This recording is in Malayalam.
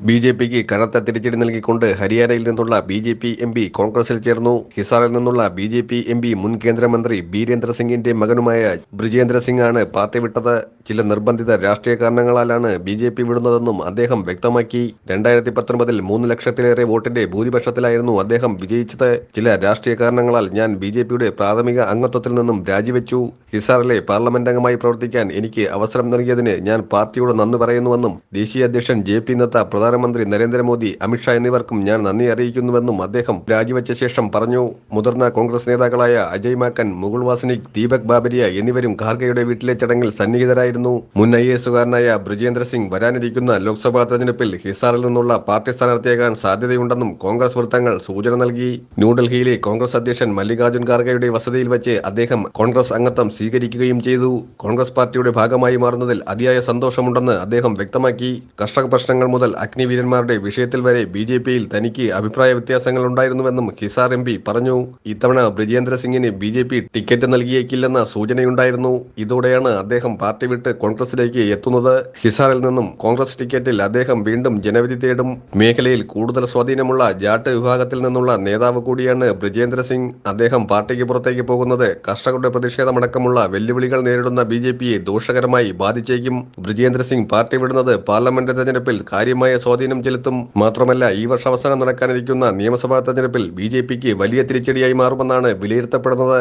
ബി.ജെ.പിക്ക് കനത്ത തിരിച്ചടി നൽകിക്കൊണ്ട് ഹരിയാനയിൽ നിന്നുള്ള ബി.ജെ.പി എം.പി കോൺഗ്രസിൽ ചേർന്നു. ഹിസാറിൽ നിന്നുള്ള ബി.ജെ.പി എം.പി മുൻ കേന്ദ്രമന്ത്രി ബീരേന്ദ്ര സിംഗിന്റെ മകനുമായ ബ്രിജേന്ദ്ര സിംഗ് ആണ് പാർട്ടി വിട്ടത്. ചില നിർബന്ധിത രാഷ്ട്രീയ കാരണങ്ങളാലാണ് ബി.ജെ.പി വിടുന്നതെന്നും അദ്ദേഹം വ്യക്തമാക്കി. 2019-ൽ 3 ലക്ഷത്തിലേറെ വോട്ടിന്റെ ഭൂരിപക്ഷത്തിലായിരുന്നു അദ്ദേഹം വിജയിച്ചത്. ചില രാഷ്ട്രീയ കാരണങ്ങളാൽ ഞാൻ ബി.ജെ.പിയുടെ പ്രാഥമിക അംഗത്വത്തിൽ നിന്നും രാജിവെച്ചു. ഹിസാറിലെ പാർലമെന്റ് അംഗമായി പ്രവർത്തിക്കാൻ എനിക്ക് അവസരം നൽകിയതിന് ഞാൻ പാർട്ടിയോട് നന്ദി പറയുന്നുവെന്നും ദേശീയ അധ്യക്ഷൻ ജെ.പി. നദ്ദ, പ്രധാനമന്ത്രി നരേന്ദ്രമോദി, അമിത്ഷാ എന്നിവർക്കും ഞാൻ നന്ദി അറിയിക്കുന്നുവെന്നും അദ്ദേഹം രാജിവെച്ച ശേഷം പറഞ്ഞു. മുതിർന്ന കോൺഗ്രസ് നേതാക്കളായ അജയ് മാക്കൻ, മുകുൾ വാസ്നിക്, ദീപക് ബാബരിയ എന്നിവരും ഖാർഗെയുടെ വീട്ടിലെ ചടങ്ങിൽ സന്നിഹിതരായിരുന്നു. മുൻ IAS-കാരനായ ബ്രിജേന്ദ്ര സിംഗ് വരാനിരിക്കുന്ന ലോക്സഭാ തെരഞ്ഞെടുപ്പിൽ ഹിസാറിൽ നിന്നുള്ള പാർട്ടി സ്ഥാനാർത്ഥിയാകാൻ സാധ്യതയുണ്ടെന്നും കോൺഗ്രസ് വൃത്തങ്ങൾ സൂചന നൽകി. ന്യൂഡൽഹിയിലെ കോൺഗ്രസ് അധ്യക്ഷൻ മല്ലികാർജുൻ ഖാർഗെയുടെ വസതിയിൽ വെച്ച് അദ്ദേഹം കോൺഗ്രസ് അംഗത്വം സ്വീകരിക്കുകയും ചെയ്തു. കോൺഗ്രസ് പാർട്ടിയുടെ ഭാഗമായി മാറുന്നതിൽ അതിയായ സന്തോഷമുണ്ടെന്ന് അദ്ദേഹം വ്യക്തമാക്കി. കർഷക പ്രശ്നങ്ങൾ മുതൽ അഗ്നിവീരന്മാരുടെ വിഷയത്തിൽ വരെ ബി.ജെ.പിയിൽ തനിക്ക് അഭിപ്രായ വ്യത്യാസങ്ങൾ ഉണ്ടായിരുന്നുവെന്നും ഹിസാർ എം.പി പറഞ്ഞു. ഇത്തവണ ബ്രിജേന്ദ്ര സിംഗിന് ബി.ജെ.പി ടിക്കറ്റ് നൽകിയേക്കില്ലെന്ന സൂചനയുണ്ടായിരുന്നു. ഇതോടെയാണ് അദ്ദേഹം പാർട്ടി വിട്ട് കോൺഗ്രസിലേക്ക് എത്തുന്നത്. ഹിസാറിൽ നിന്നും കോൺഗ്രസ് ടിക്കറ്റിൽ അദ്ദേഹം വീണ്ടും ജനവിധി തേടും. മേഖലയിൽ കൂടുതൽ സ്വാധീനമുള്ള ജാട്ട് വിഭാഗത്തിൽ നിന്നുള്ള നേതാവ് കൂടിയാണ് ബ്രിജേന്ദ്ര സിംഗ്. അദ്ദേഹം പാർട്ടിക്ക് പുറത്തേക്ക് പോകുന്നത് കർഷകരുടെ പ്രതിഷേധമടക്കമുള്ള വെല്ലുവിളികൾ നേരിടുന്ന ബി.ജെ.പിയെ ദോഷകരമായി ബാധിച്ചേക്കും. ബ്രിജേന്ദ്ര സിംഗ് പാർട്ടി വിടുന്നത് പാർലമെന്റ് തെരഞ്ഞെടുപ്പിൽ കാര്യമായ സ്വാധീനം ചെലുത്തും. മാത്രമല്ല, ഈ വർഷാവസാനം നടക്കാനിരിക്കുന്ന നിയമസഭാ തെരഞ്ഞെടുപ്പിൽ ബി.ജെ.പിക്ക് വലിയ തിരിച്ചടിയായി മാറുമെന്നാണ് വിലയിരുത്തപ്പെടുന്നത്.